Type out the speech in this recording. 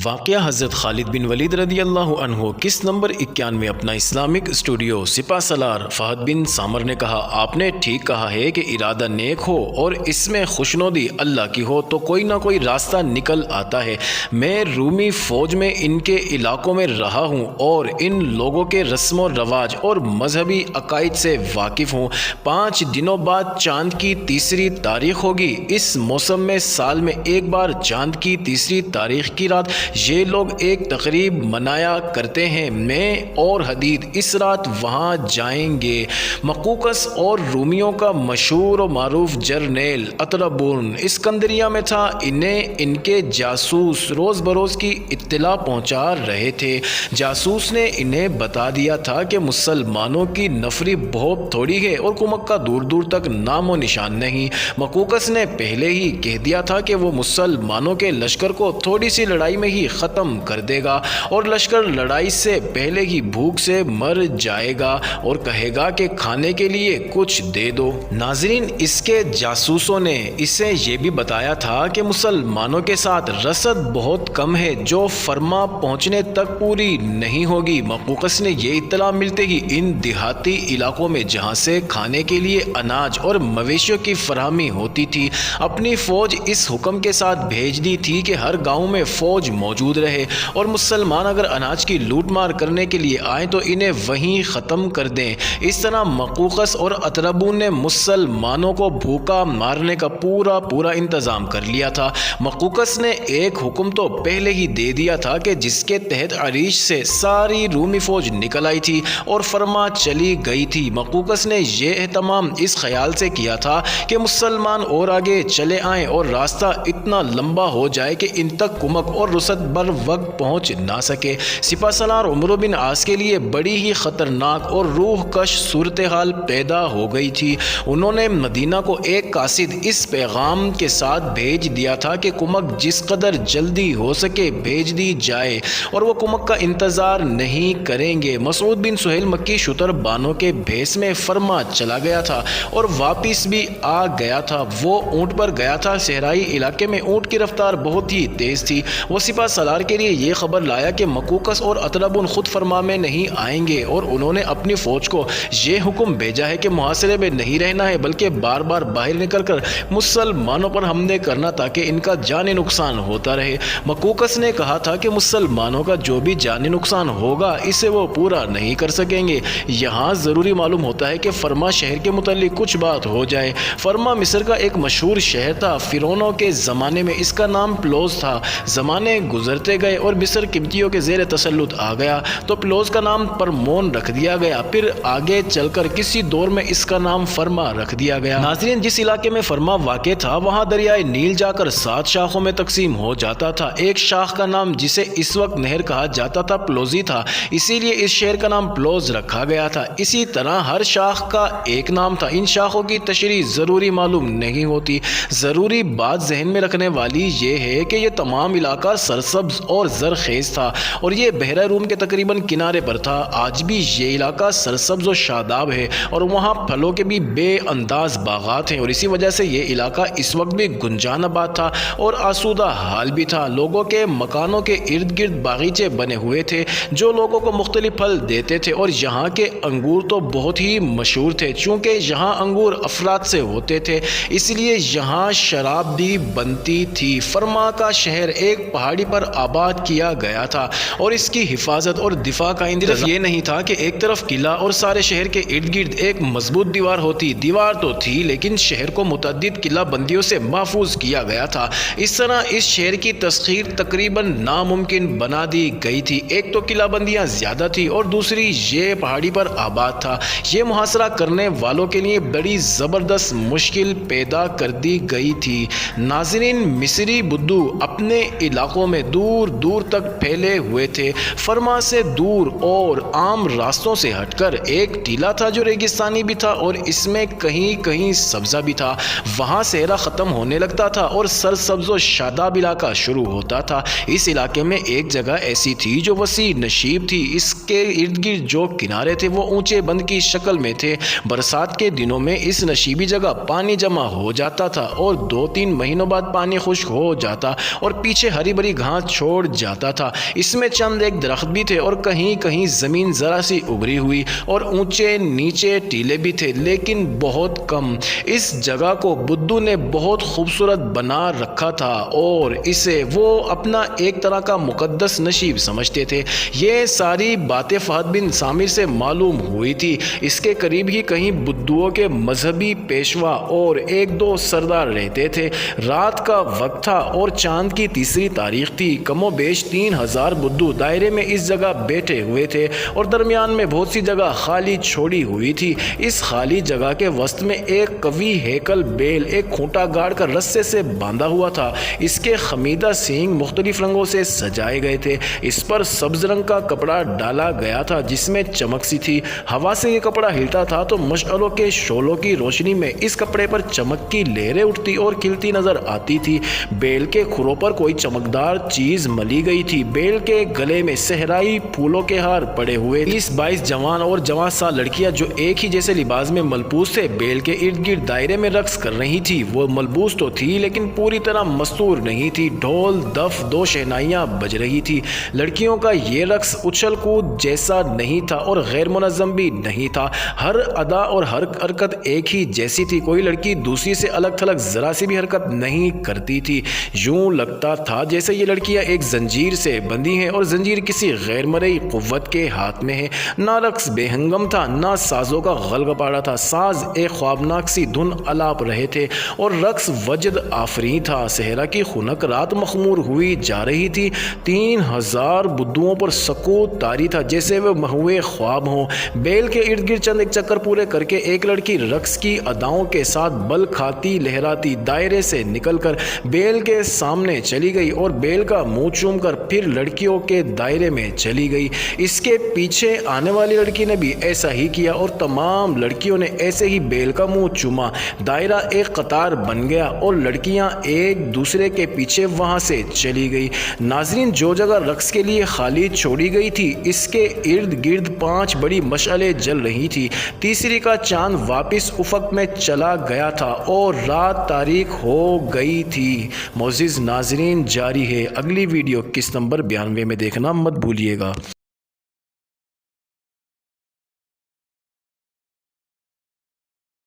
واقعہ حضرت خالد بن ولید رضی اللہ عنہ قسط نمبر 91 اپنا اسلامک اسٹوڈیو سپہ سالار فہد بن سامر نے کہا، آپ نے ٹھیک کہا ہے کہ ارادہ نیک ہو اور اس میں خوشنودی اللہ کی ہو تو کوئی نہ کوئی راستہ نکل آتا ہے۔ میں رومی فوج میں ان کے علاقوں میں رہا ہوں اور ان لوگوں کے رسم و رواج اور مذہبی عقائد سے واقف ہوں۔ 5 دنوں بعد چاند کی تیسری تاریخ ہوگی۔ اس موسم میں سال میں ایک بار چاند کی تیسری تاریخ کی رات یہ لوگ ایک تقریب منایا کرتے ہیں۔ میں اور حدید اس رات وہاں جائیں گے۔ مقوقس اور رومیوں کا مشہور و معروف جرنیل اطرابون اسکندریہ میں تھا۔ انہیں ان کے جاسوس روز بروز کی اطلاع پہنچا رہے تھے۔ جاسوس نے انہیں بتا دیا تھا کہ مسلمانوں کی نفری بہت تھوڑی ہے اور کمک کا دور دور تک نام و نشان نہیں۔ مقوقس نے پہلے ہی کہہ دیا تھا کہ وہ مسلمانوں کے لشکر کو تھوڑی سی لڑائی میں ہی ختم کر دے گا اور لشکر لڑائی سے پہلے ہی بھوک سے مر جائے گا اور کہے گا کہ کھانے کے لیے کچھ دے دو۔ ناظرین، اس کے جاسوسوں نے اسے یہ بھی بتایا تھا کہ مسلمانوں کے ساتھ رسد بہت کم ہے جو فرما پہنچنے تک پوری نہیں ہوگی۔ مقوقس نے یہ اطلاع ملتے ہی ان دیہاتی علاقوں میں جہاں سے کھانے کے لیے اناج اور مویشیوں کی فراہمی ہوتی تھی اپنی فوج اس حکم کے ساتھ بھیج دی تھی کہ ہر گاؤں میں فوج موجود رہے اور مسلمان اگر اناج کی لوٹ مار کرنے کے لیے آئیں تو انہیں وہیں ختم کر دیں۔ اس طرح مقوقس اور اطرابون نے مسلمانوں کو بھوکا مارنے کا پورا انتظام کر لیا تھا۔ مقوقس نے ایک حکم تو پہلے ہی دے دیا تھا کہ جس کے تحت عریش سے ساری رومی فوج نکل آئی تھی اور فرما چلی گئی تھی۔ مقوقس نے یہ اہتمام اس خیال سے کیا تھا کہ مسلمان اور آگے چلے آئیں اور راستہ اتنا لمبا ہو جائے کہ ان تک کمک اور رسد بر وقت پہنچ نہ سکے۔ سپہ سالار عمرو بن عاص کے لیے بڑی ہی خطرناک اور روح کش صورتحال پیدا ہو گئی تھی۔ انہوں نے مدینہ کو ایک قاصد اس پیغام کے ساتھ بھیج دیا تھا کہ کمک جس قدر جلدی ہو سکے بھیج دی جائے اور وہ کمک کا انتظار نہیں کریں گے۔ مسعود بن سہیل مکی شتر بانوں کے بھیس میں فرما چلا گیا تھا اور واپس بھی آ گیا تھا۔ وہ اونٹ پر گیا تھا۔ صحرائی علاقے میں اونٹ کی رفتار بہت ہی تیز تھی۔ وہ سپہ سالار کے لیے یہ خبر لایا کہ مقوقس اور اطرابون خود فرما میں نہیں آئیں گے اور انہوں نے اپنی فوج کو یہ حکم بھیجا ہے کہ محاصرے میں نہیں رہنا ہے بلکہ بار بار باہر نکل کر مسلمانوں پر حملے کرنا تاکہ ان کا جانی نقصان ہوتا رہے۔ مقوقس نے کہا تھا کہ مسلمانوں کا جو بھی جانی نقصان ہوگا اسے وہ پورا نہیں کر سکیں گے۔ یہاں ضروری معلوم ہوتا ہے کہ فرما شہر کے متعلق کچھ بات ہو جائے۔ فرما مصر کا ایک مشہور شہر تھا۔ فرعونوں کے زمانے میں اس کا نام پلوز تھا۔ زمانے گزرتے گئے اور مصر قبطیوں کے زیر تسلط آ گیا تو پلوز کا نام پرمون رکھ دیا گیا۔ پھر آگے چل کر کسی دور میں اس کا نام فرما رکھ دیا گیا۔ ناظرین، جس علاقے میں فرما واقع تھا وہاں دریائے نیل جا کر 7 شاخوں میں تقسیم ہو جاتا تھا۔ ایک شاخ کا نام جسے اس وقت نہر کہا جاتا تھا پلوزی تھا، اسی لیے اس شہر کا نام پلوز رکھا گیا تھا۔ اسی طرح ہر شاخ کا ایک نام تھا۔ ان شاخوں کی تشریح ضروری معلوم نہیں ہوتی۔ ضروری بات ذہن میں رکھنے والی یہ ہے کہ یہ تمام علاقہ سرسبز اور زرخیز تھا اور یہ بحیرہ روم کے تقریباً کنارے پر تھا۔ آج بھی یہ علاقہ سرسبز و شاداب ہے اور وہاں پھلوں کے بھی بے انداز باغات ہیں اور اسی وجہ سے یہ علاقہ اس وقت بھی گنجان آباد تھا اور آسودہ حال بھی تھا۔ لوگوں کے مکانوں کے ارد گرد باغیچے بنے ہوئے تھے جو لوگوں کو مختلف پھل دیتے تھے اور یہاں کے انگور تو بہت ہی مشہور تھے۔ چونکہ یہاں انگور افراد سے ہوتے تھے اس لیے یہاں شراب بھی بنتی تھی۔ فرما کا شہر ایک پہاڑی پر آباد کیا گیا تھا اور اس کی حفاظت اور دفاع کا انتظام یہ نہیں تھا کہ ایک طرف قلعہ اور سارے شہر کے ارد گرد ایک مضبوط دیوار ہوتی۔ دیوار تو تھی لیکن شہر کو متعدد قلعہ بندیوں سے محفوظ کیا گیا تھا۔ اس طرح اس شہر کی تسخیر تقریباً ناممکن بنا دی گئی تھی۔ ایک تو قلعہ بندیاں زیادہ تھی اور دوسری یہ پہاڑی پر آباد تھا۔ یہ محاصرہ کرنے والوں کے لیے بڑی زبردست مشکل پیدا کر دی گئی تھی۔ ناظرین، مصری بدو اپنے علاقوں میں دور دور تک پھیلے ہوئے تھے۔ فرما سے دور اور عام راستوں سے ہٹ کر ایک ٹیلہ تھا جو ریگستانی بھی تھا اور اس میں کہیں کہیں سبزہ بھی تھا۔ وہاں صحرا ختم ہونے لگتا تھا اور سرسبز و شاداب علاقہ شروع ہوتا تھا۔ اس علاقے میں ایک جگہ ایسی تھی جو وسیع نشیب تھی۔ اس کے ارد گرد جو کنارے تھے وہ اونچے بند کی شکل میں تھے۔ برسات کے دنوں میں اس نشیبی جگہ پانی جمع ہو جاتا تھا اور 2-3 مہینوں بعد پانی خشک ہو جاتا اور پیچھے ہری بھری گھاس یہاں چھوڑ جاتا تھا۔ اس میں چند ایک درخت بھی تھے اور کہیں کہیں زمین ذرا سی ابری ہوئی اور اونچے نیچے ٹیلے بھی تھے، لیکن بہت کم۔ اس جگہ کو بدھو نے بہت خوبصورت بنا رکھا تھا اور اسے وہ اپنا ایک طرح کا مقدس نشیب سمجھتے تھے۔ یہ ساری باتیں فہد بن سامر سے معلوم ہوئی تھی۔ اس کے قریب ہی کہیں بدھوؤں کے مذہبی پیشوا اور ایک دو سردار رہتے تھے۔ رات کا وقت تھا اور چاند کی تیسری تاریخ تھی۔ کم و بیش 3000 بدھو دائرے میں اس جگہ بیٹھے ہوئے تھے اور درمیان میں بہت سی جگہ خالی چھوڑی ہوئی تھی۔ اس خالی جگہ کے وسط میں ایک قوی ہیکل بیل ایک کھوٹا گاڑ کر رسے سے باندھا ہوا تھا۔ اس کے خمیدہ سینگ مختلف رنگوں سے سجائے گئے تھے۔ اس پر سبز رنگ کا کپڑا ڈالا گیا تھا جس میں چمک سی تھی۔ ہوا سے یہ کپڑا ہلتا تھا تو مشعلوں کے شعلوں کی روشنی میں اس کپڑے پر چمک کی لہریں اٹھتی اور کھلتی نظر آتی تھی۔ بیل کے کھروں پر کوئی چمکدار چیز ملی گئی تھی۔ بیل کے گلے میں صحرائی پھولوں کے ہار پڑے ہوئے۔ 20-22 جوان اور جوان سا لڑکیاں جو ایک ہی جیسے لباس میں ملبوس تھے بیل کے ارد گرد دائرے میں رقص کر رہی تھی۔ وہ ملبوس تو تھی لیکن پوری طرح مستور نہیں تھی۔ ڈھول، دف، دو شہنائیاں بج رہی تھی۔ لڑکیوں کا یہ رقص اچھل کود جیسا نہیں تھا اور غیر منظم بھی نہیں تھا۔ ہر ادا اور ہر حرکت ایک ہی جیسی تھی۔ کوئی لڑکی دوسری سے الگ تھلگ ذرا سی بھی حرکت نہیں کرتی تھی۔ یوں لگتا تھا جیسے یہ لڑکیاں ایک زنجیر سے بندھی ہیں اور زنجیر کسی غیر مرئی قوت کے ہاتھ میں ہے۔ نہ رقص بے ہنگم تھا، نہ سازوں کا غلغپاڑا تھا۔ ساز ایک خوابناک سی دھن الاپ رہے تھے اور رقص وجد آفریں تھا۔ صحرا کی خنک رات مخمور ہوئی جا رہی تھی۔ 3000 بدھوؤں پر سکوت طاری تھا جیسے وہ مہوے خواب ہوں۔ بیل کے ارد گرد چند ایک چکر پورے کر کے ایک لڑکی رقص کی اداؤں کے ساتھ بل کھاتی لہراتی دائرے سے نکل کر بیل کے سامنے چلی گئی اور بیل کا منہ چوم کر پھر لڑکیوں کے دائرے میں چلی گئی۔ اس کے پیچھے آنے والی لڑکی نے بھی ایسا ہی کیا اور تمام لڑکیوں نے ایسے ہی بیل کا منہ چوما۔ دائرہ ایک قطار بن گیا اور لڑکیاں ایک دوسرے کے پیچھے وہاں سے چلی گئی۔ ناظرین، جو جگہ رقص کے لیے خالی چھوڑی گئی تھی اس کے ارد گرد 5 بڑی مشعلیں جل رہی تھی۔ تیسری کا چاند واپس افق میں چلا گیا تھا اور رات تاریک ہو گئی تھی۔ معزز ناظرین، جاری ہے اگلی ویڈیو قسط نمبر 92 میں دیکھنا مت بھولیے گا۔